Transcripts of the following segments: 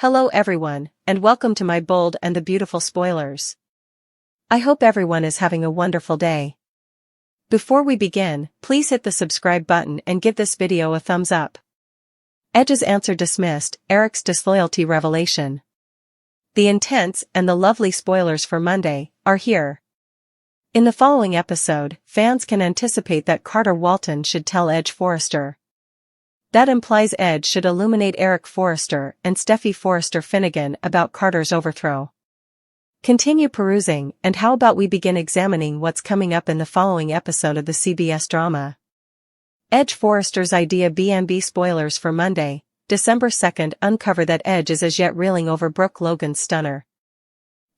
Hello everyone, and welcome to my bold and the beautiful spoilers. I hope everyone is having a wonderful day. Before we begin, please hit the subscribe button and give this video a thumbs up. Edge's answer dismissed, Eric's disloyalty revelation. The intense and the lovely spoilers for Monday are here. In the following episode, fans can anticipate that Carter Walton should tell Edge Forrester. That implies Edge should illuminate Eric Forrester and Steffi Forrester Finnegan about Carter's overthrow. Continue perusing, and how about we begin examining what's coming up in the following episode of the CBS drama. Edge Forrester's idea B&B spoilers for Monday, December 2nd uncover that Edge is as yet reeling over Brooke Logan's stunner.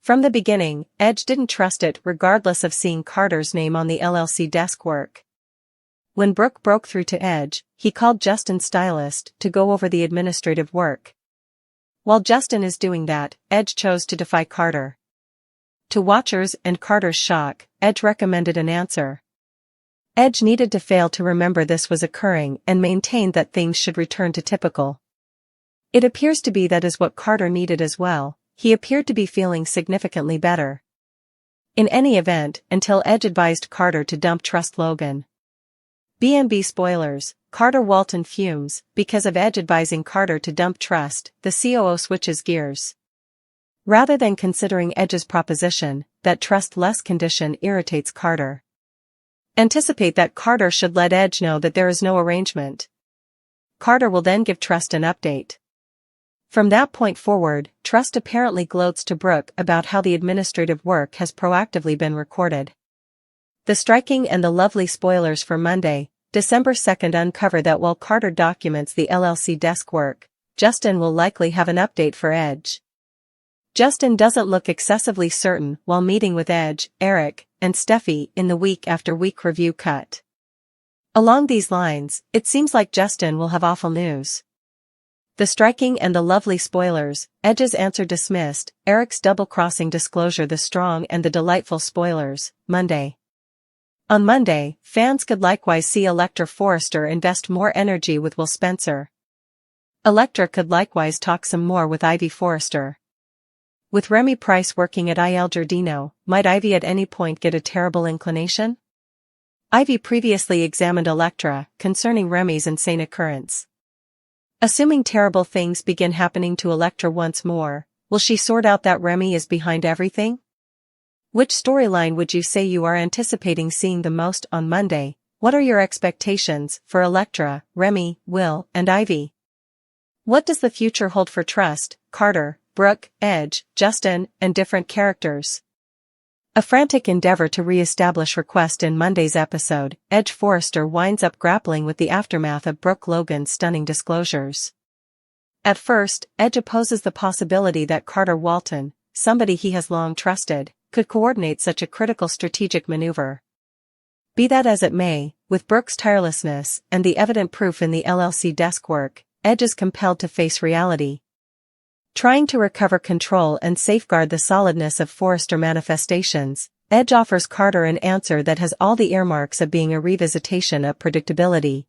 From the beginning, Edge didn't trust it regardless of seeing Carter's name on the LLC desk work. When Brooke broke through to Edge, he called Justin's stylist to go over the administrative work. While Justin is doing that, Edge chose to defy Carter. To watchers and Carter's shock, Edge recommended an answer. Edge needed to fail to remember this was occurring and maintained that things should return to typical. It appears to be that is what Carter needed as well. He appeared to be feeling significantly better. In any event, until Edge advised Carter to dump trust Logan. B&B spoilers, Carter Walton fumes, because of Edge advising Carter to dump trust, the COO switches gears. Rather than considering Edge's proposition, that trust-less condition irritates Carter. Anticipate that Carter should let Edge know that there is no arrangement. Carter will then give Trust an update. From that point forward, Trust apparently gloats to Brooke about how the administrative work has proactively been recorded. The striking and the lovely spoilers for Monday, December 2nd uncover that while Carter documents the LLC desk work, Justin will likely have an update for Edge. Justin doesn't look excessively certain while meeting with Edge, Eric, and Steffi in the week-after-week review cut. Along these lines, it seems like Justin will have awful news. The striking and the lovely spoilers, Edge's answer dismissed, Eric's double-crossing disclosure the strong and the delightful spoilers, Monday. On Monday, fans could likewise see Electra Forrester invest more energy with Will Spencer. Electra could likewise talk some more with Ivy Forrester. With Remy Price working at Il Giardino, might Ivy at any point get a terrible inclination? Ivy previously examined Electra concerning Remy's insane occurrence. Assuming terrible things begin happening to Electra once more, will she sort out that Remy is behind everything? Which storyline would you say you are anticipating seeing the most on Monday? What are your expectations for Electra, Remy, Will, and Ivy? What does the future hold for Trust, Carter, Brooke, Edge, Justin, and different characters? A frantic endeavor to re-establish request in Monday's episode, Edge Forrester winds up grappling with the aftermath of Brooke Logan's stunning disclosures. At first, Edge opposes the possibility that Carter Walton, somebody he has long trusted, could coordinate such a critical strategic maneuver. Be that as it may, with Brooke's tirelessness and the evident proof in the LLC desk work, Edge is compelled to face reality. Trying to recover control and safeguard the solidness of Forrester manifestations, Edge offers Carter an answer that has all the earmarks of being a revisitation of predictability.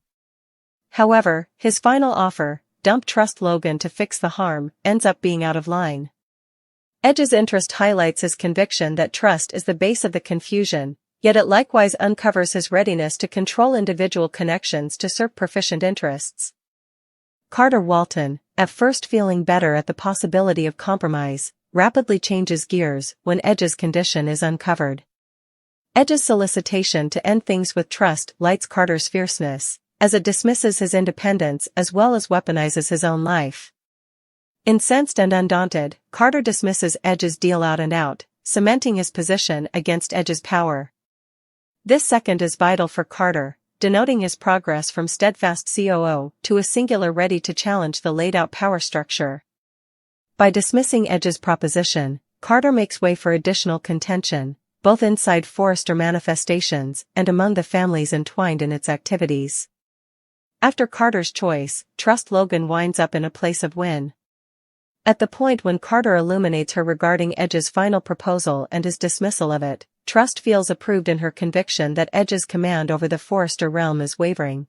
However, his final offer, dump trust Logan to fix the harm, ends up being out of line. Edge's interest highlights his conviction that trust is the base of the confusion, yet it likewise uncovers his readiness to control individual connections to serve proficient interests. Carter Walton, at first feeling better at the possibility of compromise, rapidly changes gears when Edge's condition is uncovered. Edge's solicitation to end things with trust lights Carter's fierceness, as it dismisses his independence as well as weaponizes his own life. Incensed and undaunted, Carter dismisses Edge's deal out and out, cementing his position against Edge's power. This second is vital for Carter, denoting his progress from steadfast COO to a singular ready to challenge the laid-out power structure. By dismissing Edge's proposition, Carter makes way for additional contention, both inside Forrester manifestations and among the families entwined in its activities. After Carter's choice, Trust Logan winds up in a place of win. At the point when Carter illuminates her regarding Edge's final proposal and his dismissal of it, Trust feels approved in her conviction that Edge's command over the Forrester realm is wavering.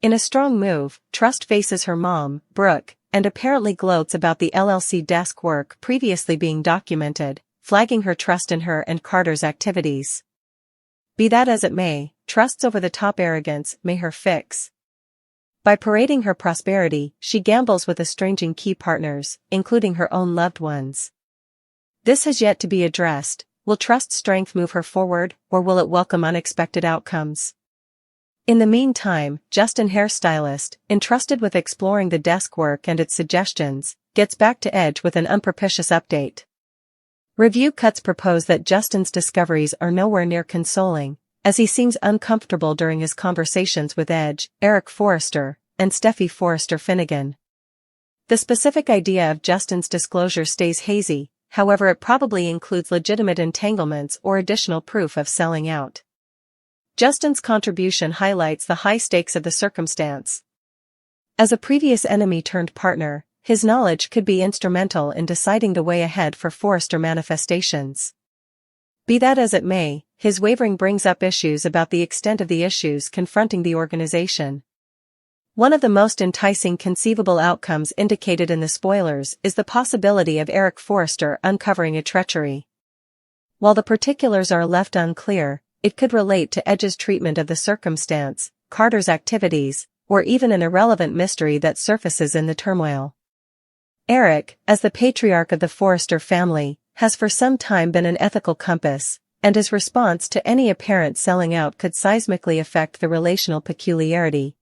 In a strong move, Trust faces her mom, Brooke, and apparently gloats about the LLC desk work previously being documented, flagging her trust in her and Carter's activities. Be that as it may, Trust's over-the-top arrogance may her fix. By parading her prosperity, she gambles with estranging key partners, including her own loved ones. This has yet to be addressed. Will Trust's strength move her forward, or will it welcome unexpected outcomes? In the meantime, Justin, hairstylist, entrusted with exploring the desk work and its suggestions, gets back to Edge with an unpropitious update. Review cuts propose that Justin's discoveries are nowhere near consoling, as he seems uncomfortable during his conversations with Edge, Eric Forrester, and Steffi Forrester Finnegan. The specific idea of Justin's disclosure stays hazy, however it probably includes legitimate entanglements or additional proof of selling out. Justin's contribution highlights the high stakes of the circumstance. As a previous enemy-turned-partner, his knowledge could be instrumental in deciding the way ahead for Forrester manifestations. Be that as it may, his wavering brings up issues about the extent of the issues confronting the organization. One of the most enticing conceivable outcomes indicated in the spoilers is the possibility of Eric Forrester uncovering a treachery. While the particulars are left unclear, it could relate to Edge's treatment of the circumstance, Carter's activities, or even an irrelevant mystery that surfaces in the turmoil. Eric, as the patriarch of the Forrester family, has for some time been an ethical compass, and his response to any apparent selling out could seismically affect the relational peculiarity.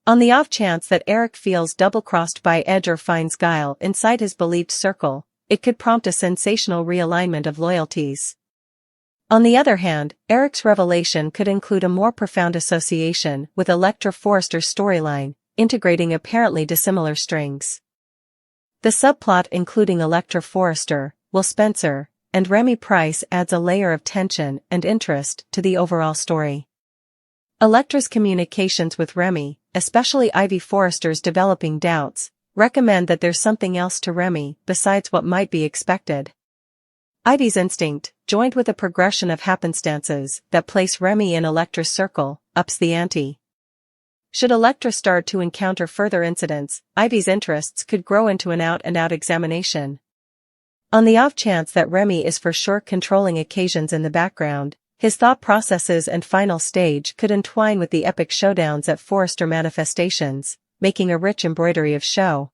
On the off chance that Eric feels double-crossed by Edge or finds guile inside his believed circle, it could prompt a sensational realignment of loyalties. On the other hand, Eric's revelation could include a more profound association with Elektra Forrester's storyline, integrating apparently dissimilar strings. The subplot including Elektra Forrester, Will Spencer, and Remy Price adds a layer of tension and interest to the overall story. Elektra's communications with Remy, especially Ivy Forrester's developing doubts, recommend that there's something else to Remy besides what might be expected. Ivy's instinct, joined with a progression of happenstances that place Remy in Elektra's circle, ups the ante. Should Elektra start to encounter further incidents, Ivy's interests could grow into an out-and-out examination. On the off chance that Remy is for sure controlling occasions in the background, his thought processes and final stage could entwine with the epic showdowns at Forrester manifestations, making a rich embroidery of show.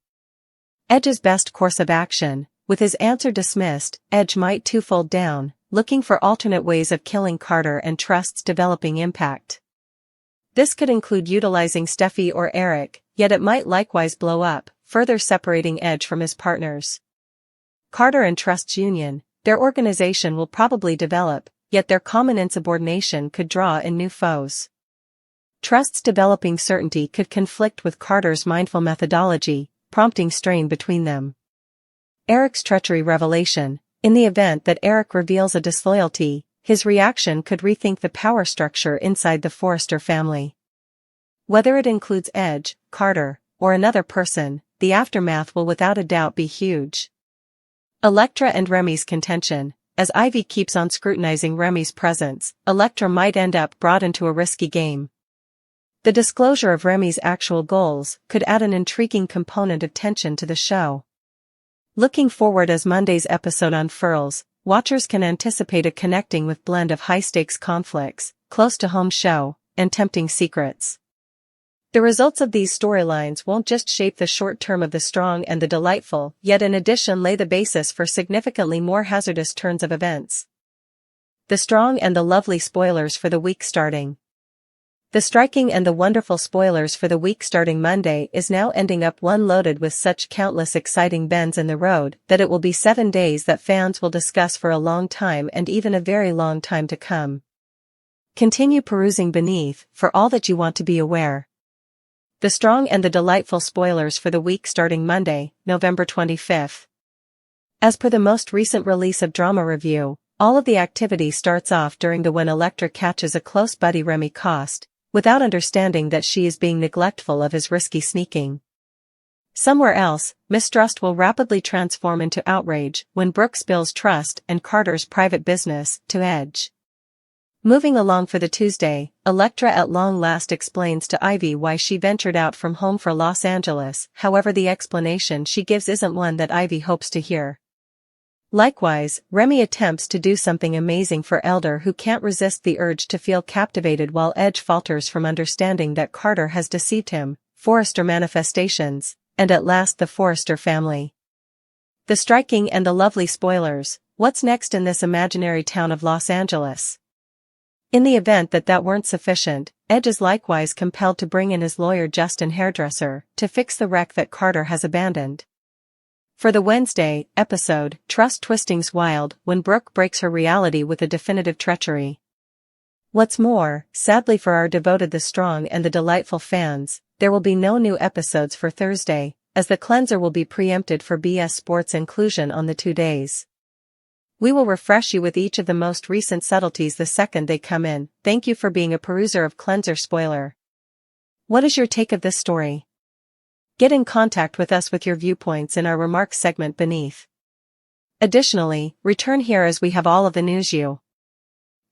Edge's best course of action. With his answer dismissed, Edge might twofold down, looking for alternate ways of killing Carter and Trust's developing impact. This could include utilizing Steffi or Eric, yet it might likewise blow up, further separating Edge from his partners. Carter and Trust's union, their organization will probably develop, yet their common insubordination could draw in new foes. Trust's developing certainty could conflict with Carter's mindful methodology, prompting strain between them. Eric's treachery revelation. In the event that Eric reveals a disloyalty, his reaction could rethink the power structure inside the Forrester family. Whether it includes Edge, Carter, or another person, the aftermath will without a doubt be huge. Elektra and Remy's contention. As Ivy keeps on scrutinizing Remy's presence, Elektra might end up brought into a risky game. The disclosure of Remy's actual goals could add an intriguing component of tension to the show. Looking forward as Monday's episode unfurls, watchers can anticipate a connecting with blend of high-stakes conflicts, close-to-home show, and tempting secrets. The results of these storylines won't just shape the short term of the strong and the delightful, yet in addition lay the basis for significantly more hazardous turns of events. The strong and the lovely spoilers for the week starting. The striking and the wonderful spoilers for the week starting Monday is now ending up one loaded with such countless exciting bends in the road that it will be 7 days that fans will discuss for a long time and even a very long time to come. Continue perusing beneath for all that you want to be aware. The strong and the delightful spoilers for the week starting Monday, November 25th. As per the most recent release of Drama Review, all of the activity starts off during the when Elektra catches a close buddy Remy Cost, without understanding that she is being neglectful of his risky sneaking. Somewhere else, mistrust will rapidly transform into outrage when Brooke spills Trust and Carter's private business to Edge. Moving along for the Tuesday, Elektra at long last explains to Ivy why she ventured out from home for Los Angeles. However, the explanation she gives isn't one that Ivy hopes to hear. Likewise, Remy attempts to do something amazing for Elder, who can't resist the urge to feel captivated, while Edge falters from understanding that Carter has deceived him. Forrester manifestations, and at last the Forrester family. The striking and the lovely spoilers. What's next in this imaginary town of Los Angeles? In the event that weren't sufficient, Edge is likewise compelled to bring in his lawyer Justin Hairdresser to fix the wreck that Carter has abandoned. For the Wednesday episode, trust twisting's wild when Brooke breaks her reality with a definitive treachery. What's more, sadly for our devoted, the strong and the delightful fans, there will be no new episodes for Thursday, as the cleanser will be preempted for BS Sports inclusion on the 2 days. We will refresh you with each of the most recent subtleties the second they come in. Thank you for being a peruser of Cleanser Spoiler. What is your take of this story? Get in contact with us with your viewpoints in our remarks segment beneath. Additionally, return here as we have all of the news you.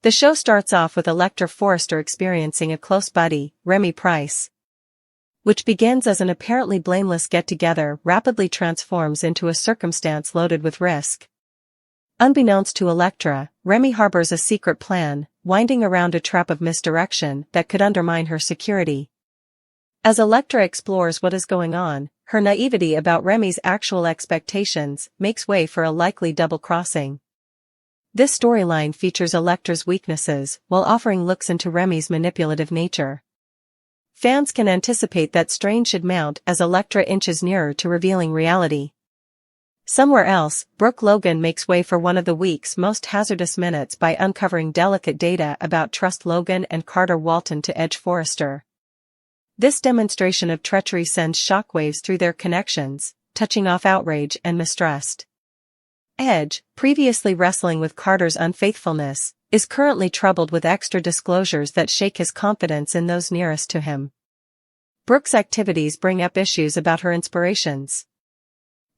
The show starts off with Elektra Forrester experiencing a close buddy, Remy Price, which begins as an apparently blameless get-together rapidly transforms into a circumstance loaded with risk. Unbeknownst to Elektra, Remy harbors a secret plan, winding around a trap of misdirection that could undermine her security. As Elektra explores what is going on, her naivety about Remy's actual expectations makes way for a likely double-crossing. This storyline features Elektra's weaknesses while offering looks into Remy's manipulative nature. Fans can anticipate that strain should mount as Elektra inches nearer to revealing reality. Somewhere else, Brooke Logan makes way for one of the week's most hazardous minutes by uncovering delicate data about Trust Logan and Carter Walton to Edge Forrester. This demonstration of treachery sends shockwaves through their connections, touching off outrage and mistrust. Edge, previously wrestling with Carter's unfaithfulness, is currently troubled with extra disclosures that shake his confidence in those nearest to him. Brooke's activities bring up issues about her inspirations.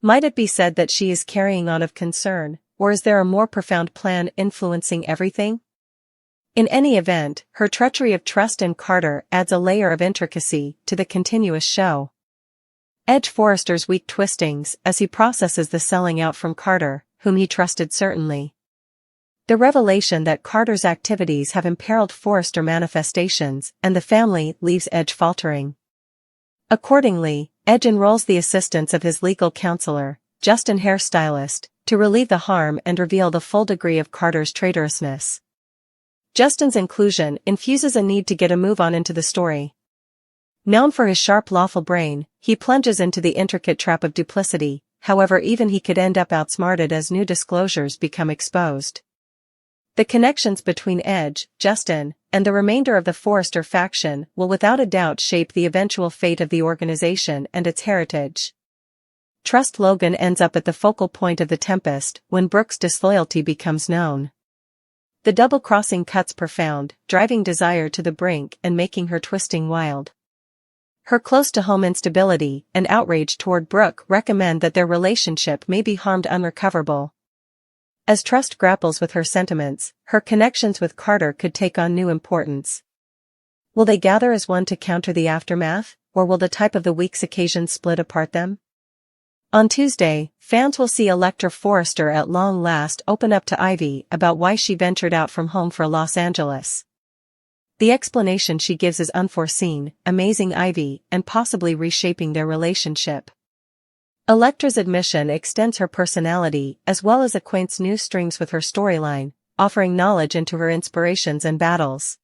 Might it be said that she is carrying on of concern, or is there a more profound plan influencing everything? In any event, her treachery of trust in Carter adds a layer of intricacy to the continuous show. Edge Forrester's weak twistings as he processes the selling out from Carter, whom he trusted certainly. The revelation that Carter's activities have imperiled Forrester manifestations and the family leaves Edge faltering. Accordingly, Edge enrolls the assistance of his legal counselor, Justin Hairstylist, to relieve the harm and reveal the full degree of Carter's traitorousness. Justin's inclusion infuses a need to get a move on into the story. Known for his sharp lawful brain, he plunges into the intricate trap of duplicity, however even he could end up outsmarted as new disclosures become exposed. The connections between Edge, Justin, and the remainder of the Forrester faction will without a doubt shape the eventual fate of the organization and its heritage. Trust Logan ends up at the focal point of the tempest when Brooke's disloyalty becomes known. The double-crossing cuts profound, driving desire to the brink and making her twisting wild. Her close-to-home instability and outrage toward Brooke recommend that their relationship may be harmed unrecoverable. As Trust grapples with her sentiments, her connections with Carter could take on new importance. Will they gather as one to counter the aftermath, or will the type of the week's occasion split apart them? On Tuesday, fans will see Elektra Forrester at long last open up to Ivy about why she ventured out from home for Los Angeles. The explanation she gives is unforeseen, amazing Ivy, and possibly reshaping their relationship. Elektra's admission extends her personality as well as acquaints new strings with her storyline, offering knowledge into her inspirations and battles.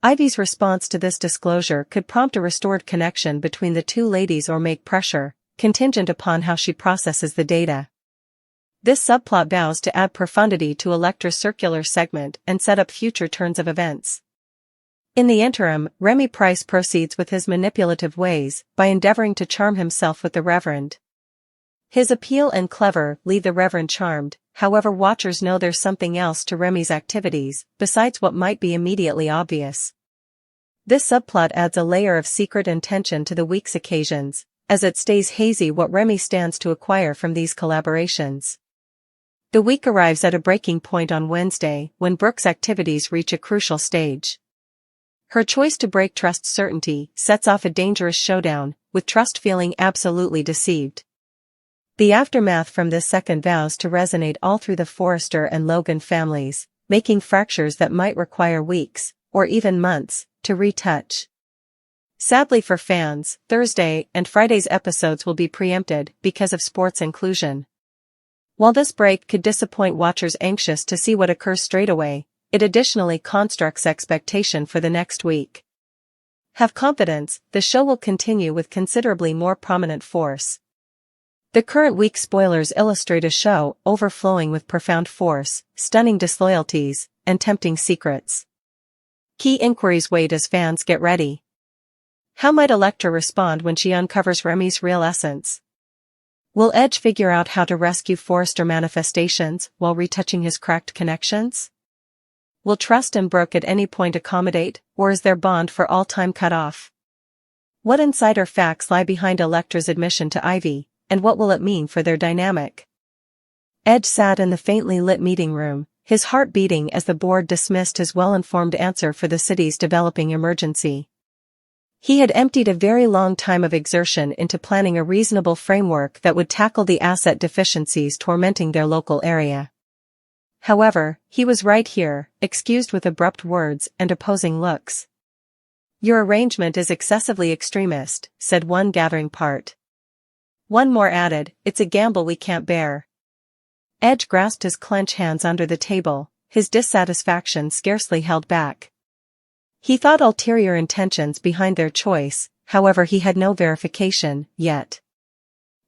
Ivy's response to this disclosure could prompt a restored connection between the two ladies or make pressure, contingent upon how she processes the data. This subplot vows to add profundity to Elektra's circular segment and set up future turns of events. In the interim, Remy Price proceeds with his manipulative ways by endeavoring to charm himself with the Reverend. His appeal and clever leave the Reverend charmed, however watchers know there's something else to Remy's activities, besides what might be immediately obvious. This subplot adds a layer of secret and tension to the week's occasions, as it stays hazy what Remy stands to acquire from these collaborations. The week arrives at a breaking point on Wednesday when Brooke's activities reach a crucial stage. Her choice to break trust certainty sets off a dangerous showdown, with trust feeling absolutely deceived. The aftermath from this second vows to resonate all through the Forrester and Logan families, making fractures that might require weeks, or even months, to retouch. Sadly for fans, Thursday and Friday's episodes will be preempted because of sports inclusion. While this break could disappoint watchers anxious to see what occurs straight away, it additionally constructs expectation for the next week. Have confidence, the show will continue with considerably more prominent force. The current week spoilers illustrate a show overflowing with profound force, stunning disloyalties, and tempting secrets. Key inquiries wait as fans get ready. How might Elektra respond when she uncovers Remy's real essence? Will Edge figure out how to rescue Forrester manifestations while retouching his cracked connections? Will Trust and Brooke at any point accommodate, or is their bond for all time cut off? What insider facts lie behind Elektra's admission to Ivy, and what will it mean for their dynamic? Edge sat in the faintly lit meeting room, his heart beating as the board dismissed his well-informed answer for the city's developing emergency. He had emptied a very long time of exertion into planning a reasonable framework that would tackle the asset deficiencies tormenting their local area. However, he was right here, excused with abrupt words and opposing looks. "Your arrangement is excessively extremist," said one gathering part. One more added, "It's a gamble we can't bear." Edge grasped his clenched hands under the table, his dissatisfaction scarcely held back. He thought ulterior intentions behind their choice, however he had no verification, yet.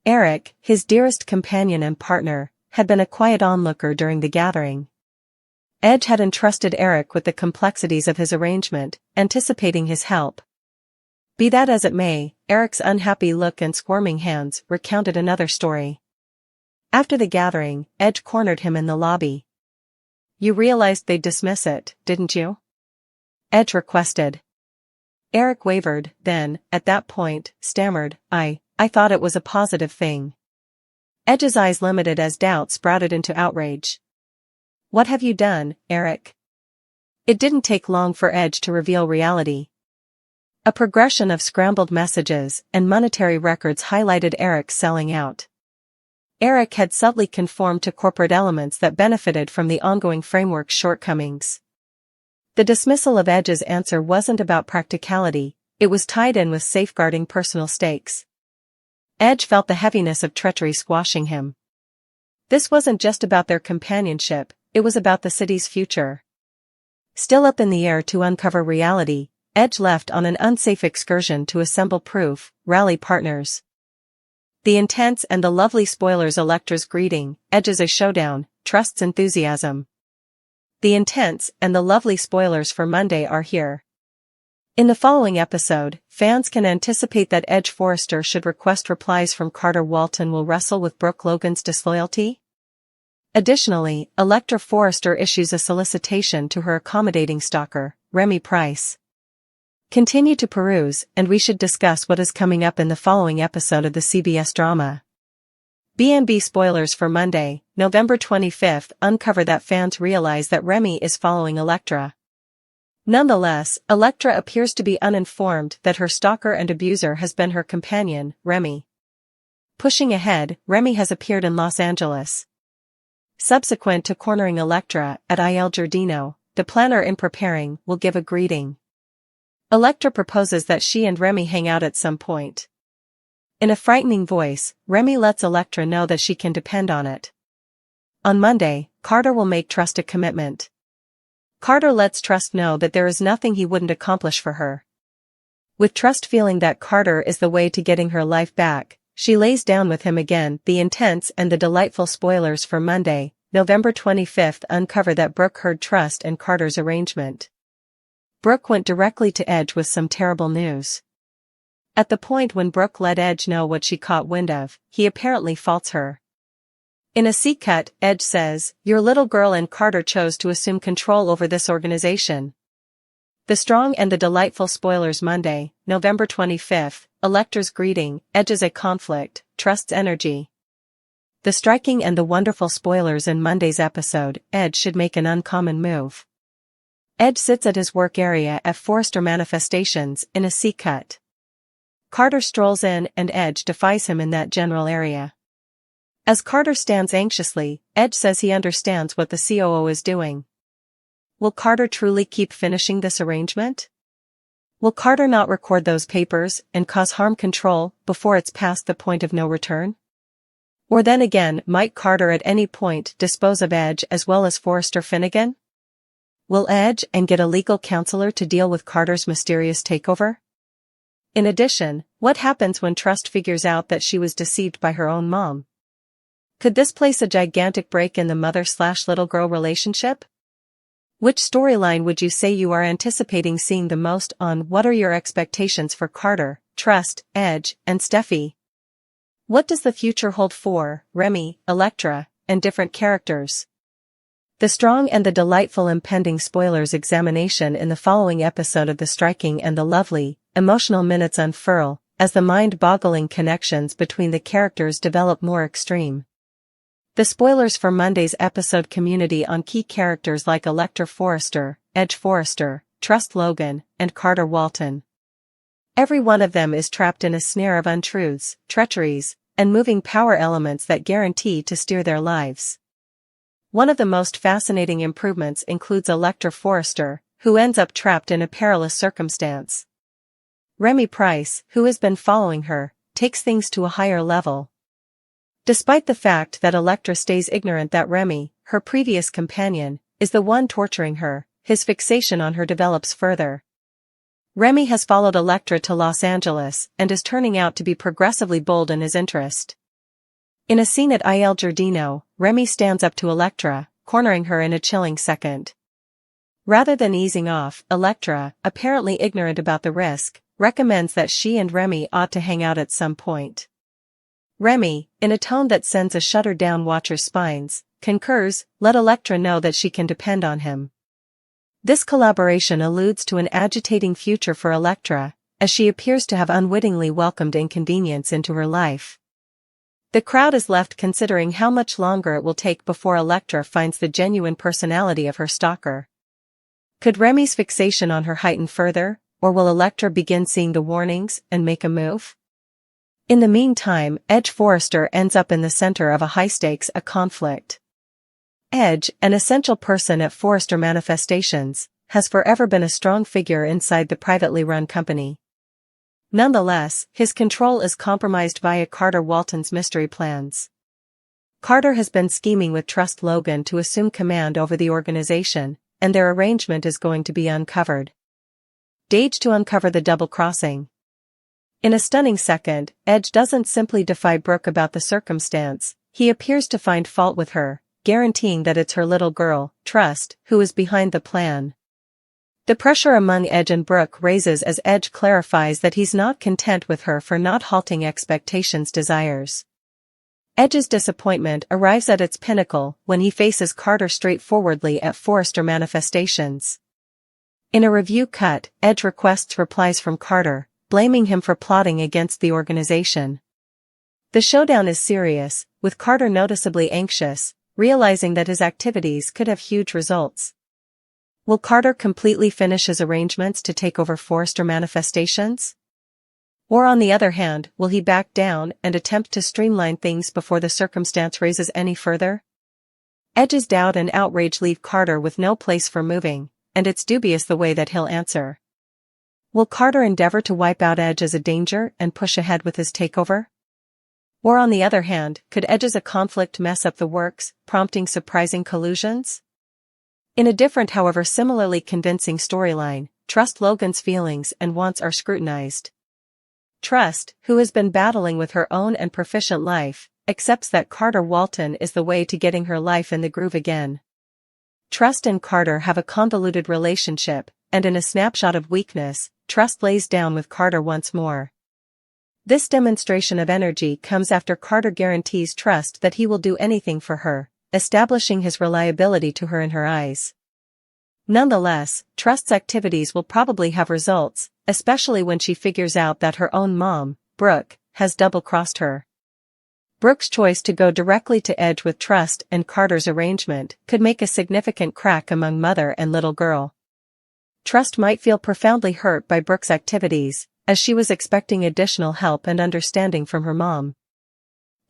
Eric, his dearest companion and partner, had been a quiet onlooker during the gathering. Edge had entrusted Eric with the complexities of his arrangement, anticipating his help. Be that as it may, Eric's unhappy look and squirming hands recounted another story. After the gathering, Edge cornered him in the lobby. "You realized they'd dismiss it, didn't you?" Edge requested. Eric wavered, then, at that point, stammered, I thought it was a positive thing." Edge's eyes limited as doubt sprouted into outrage. "What have you done, Eric?" It didn't take long for Edge to reveal reality. A progression of scrambled messages and monetary records highlighted Eric selling out. Eric had subtly conformed to corporate elements that benefited from the ongoing framework's shortcomings. The dismissal of Edge's answer wasn't about practicality, it was tied in with safeguarding personal stakes. Edge felt the heaviness of treachery squashing him. This wasn't just about their companionship, it was about the city's future. Still up in the air to uncover reality, Edge left on an unsafe excursion to assemble proof, rally partners. The intense and the lovely spoilers Elektra's greeting, Edge's a showdown, Trust's enthusiasm. The intense and the lovely spoilers for Monday are here. In the following episode, fans can anticipate that Edge Forrester should request replies from Carter Walton will wrestle with Brooke Logan's disloyalty. Additionally, Elektra Forrester issues a solicitation to her accommodating stalker, Remy Price. Continue to peruse, and we should discuss what is coming up in the following episode of the CBS drama. B&B spoilers for Monday, November 25th uncover that fans realize that Remy is following Elektra. Nonetheless, Elektra appears to be uninformed that her stalker and abuser has been her companion, Remy. Pushing ahead, Remy has appeared in Los Angeles. Subsequent to cornering Elektra at Il Giardino, the planner in preparing will give a greeting. Elektra proposes that she and Remy hang out at some point. In a frightening voice, Remy lets Elektra know that she can depend on it. On Monday, Carter will make Trust a commitment. Carter lets Trust know that there is nothing he wouldn't accomplish for her. With Trust feeling that Carter is the way to getting her life back, she lays down with him again. The intense and the delightful spoilers for Monday, November 25th uncover that Brooke heard Trust and Carter's arrangement. Brooke went directly to Edge with some terrible news. At the point when Brooke let Edge know what she caught wind of, he apparently faults her. In a seat cut, Edge says, "Your little girl and Carter chose to assume control over this organization." The strong and the delightful spoilers Monday, November 25th, Elektra's greeting, Edge is a conflict, Trust's energy. the striking and the wonderful spoilers in Monday's episode, Edge should make an uncommon move. Edge sits at his work area at Forrester Manifestations in a C-cut. Carter strolls in and Edge defies him in that general area. As Carter stands anxiously, Edge says he understands what the COO is doing. Will Carter truly keep finishing this arrangement? Will Carter not record those papers and cause harm control before it's past the point of no return? Or then again, might Carter at any point dispose of Edge as well as Forrester Finnegan? Will Edge and get a legal counselor to deal with Carter's mysterious takeover? In addition, what happens when Trust figures out that she was deceived by her own mom? Could this place a gigantic break in the mother-slash-little girl relationship? Which storyline would you say you are anticipating seeing the most on? What are your expectations for Carter, Trust, Edge, and Steffi? What does the future hold for Remy, Elektra, and different characters? The strong and the delightful impending spoilers examination in the following episode of the striking and the lovely, emotional minutes unfurl, as the mind-boggling connections between the characters develop more extreme. The spoilers for Monday's episode community on key characters like Elektra Forrester, Edge Forrester, Trust Logan, and Carter Walton. Every one of them is trapped in a snare of untruths, treacheries, and moving power elements that guarantee to steer their lives. One of the most fascinating improvements includes Elektra Forrester, who ends up trapped in a perilous circumstance. Remy Price, who has been following her, takes things to a higher level. Despite the fact that Elektra stays ignorant that Remy, her previous companion, is the one torturing her, his fixation on her develops further. Remy has followed Elektra to Los Angeles and is turning out to be progressively bold in his interest. In a scene at Il Giardino, Remy stands up to Elektra, cornering her in a chilling second. Rather than easing off, Elektra, apparently ignorant about the risk, recommends that she and Remy ought to hang out at some point. Remy, in a tone that sends a shudder down watchers' spines, concurs, let Elektra know that she can depend on him. This collaboration alludes to an agitating future for Elektra, as she appears to have unwittingly welcomed inconvenience into her life. The crowd is left considering how much longer it will take before Elektra finds the genuine personality of her stalker. Could Remy's fixation on her heighten further, or will Elektra begin seeing the warnings and make a move? In the meantime, Edge Forrester ends up in the center of a high-stakes conflict. Edge, an essential person at Forrester Manifestations, has forever been a strong figure inside the privately run company. Nonetheless, his control is compromised via Carter Walton's mystery plans. Carter has been scheming with Trust Logan to assume command over the organization, and their arrangement is going to be uncovered. Stage to uncover the double-crossing. In a stunning second, Edge doesn't simply defy Brooke about the circumstance, he appears to find fault with her, guaranteeing that it's her little girl, Trust, who is behind the plan. The pressure among Edge and Brooke raises as Edge clarifies that he's not content with her for not halting expectations' desires. Edge's disappointment arrives at its pinnacle when he faces Carter straightforwardly at Forrester Manifestations. In a review cut, Edge requests replies from Carter, blaming him for plotting against the organization. The showdown is serious, with Carter noticeably anxious, realizing that his activities could have huge results. Will Carter completely finish his arrangements to take over Forrester Manifestations? Or on the other hand, will he back down and attempt to streamline things before the circumstance raises any further? Edge's doubt and outrage leave Carter with no place for moving, and it's dubious the way that he'll answer. Will Carter endeavor to wipe out Edge as a danger and push ahead with his takeover? Or on the other hand, could Edge's conflict mess up the works, prompting surprising collusions? In a different however similarly convincing storyline, Trust Logan's feelings and wants are scrutinized. Trust, who has been battling with her own and proficient life, accepts that Carter Walton is the way to getting her life in the groove again. Trust and Carter have a convoluted relationship, and in a snapshot of weakness, Trust lays down with Carter once more. This demonstration of energy comes after Carter guarantees Trust that he will do anything for her, establishing his reliability to her in her eyes. Nonetheless, Trust's activities will probably have results, especially when she figures out that her own mom, Brooke, has double-crossed her. Brooke's choice to go directly to Edge with trust and Carter's arrangement could make a significant crack among mother and little girl. Trust might feel profoundly hurt by Brooke's activities, as she was expecting additional help and understanding from her mom.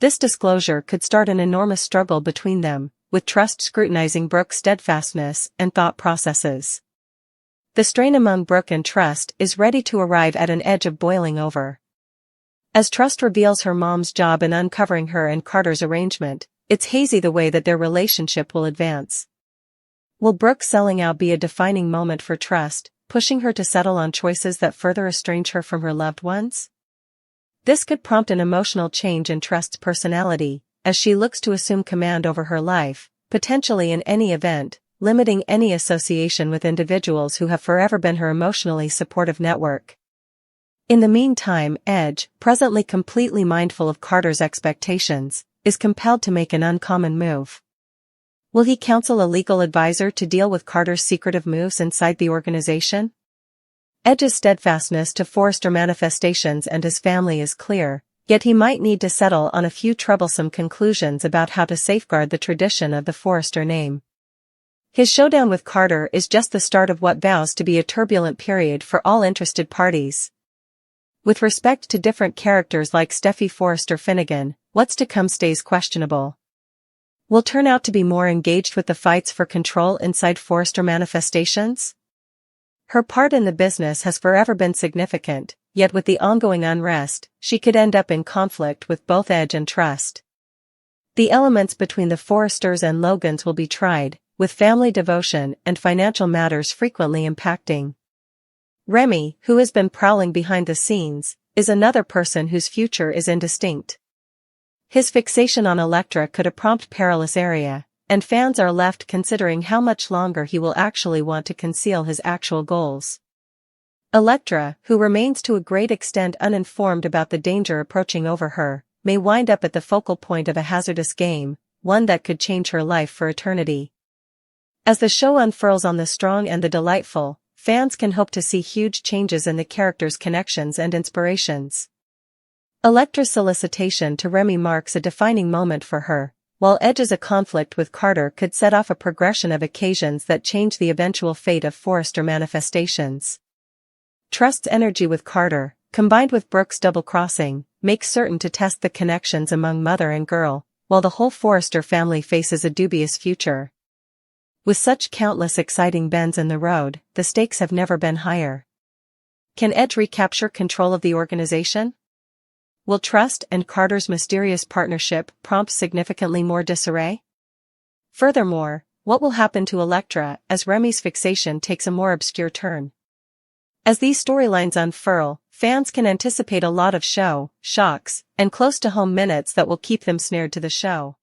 This disclosure could start an enormous struggle between them, with Trust scrutinizing Brooke's steadfastness and thought processes. The strain among Brooke and Trust is ready to arrive at an edge of boiling over. As Trust reveals her mom's job in uncovering her and Carter's arrangement, it's hazy the way that their relationship will advance. Will Brooke's selling out be a defining moment for Trust, pushing her to settle on choices that further estrange her from her loved ones? This could prompt an emotional change in Trust's personality, as she looks to assume command over her life, potentially in any event, limiting any association with individuals who have forever been her emotionally supportive network. In the meantime, Edge, presently completely mindful of Carter's expectations, is compelled to make an uncommon move. Will he counsel a legal advisor to deal with Carter's secretive moves inside the organization? Edge's steadfastness to Forrester manifestations and his family is clear, yet he might need to settle on a few troublesome conclusions about how to safeguard the tradition of the Forrester name. His showdown with Carter is just the start of what vows to be a turbulent period for all interested parties. With respect to different characters like Steffi Forrester Finnegan, what's to come stays questionable. Will turn out to be more engaged with the fights for control inside Forrester manifestations? Her part in the business has forever been significant, yet with the ongoing unrest, she could end up in conflict with both Edge and Trust. The elements between the Forresters and Logans will be tried, with family devotion and financial matters frequently impacting. Remy, who has been prowling behind the scenes, is another person whose future is indistinct. His fixation on Elektra could a prompt perilous area, and fans are left considering how much longer he will actually want to conceal his actual goals. Elektra, who remains to a great extent uninformed about the danger approaching over her, may wind up at the focal point of a hazardous game, one that could change her life for eternity. As the show unfurls on the strong and the delightful, fans can hope to see huge changes in the characters' connections and inspirations. Elektra's solicitation to Remy marks a defining moment for her, while Edge's conflict with Carter could set off a progression of occasions that change the eventual fate of Forrester manifestations. Trust's energy with Carter, combined with Brooke's double-crossing, makes certain to test the connections among mother and girl, while the whole Forrester family faces a dubious future. With such countless exciting bends in the road, the stakes have never been higher. Can Edge recapture control of the organization? Will Trust and Carter's mysterious partnership prompt significantly more disarray? Furthermore, what will happen to Elektra as Remy's fixation takes a more obscure turn? As these storylines unfurl, fans can anticipate a lot of show, shocks, and close-to-home minutes that will keep them snared to the show.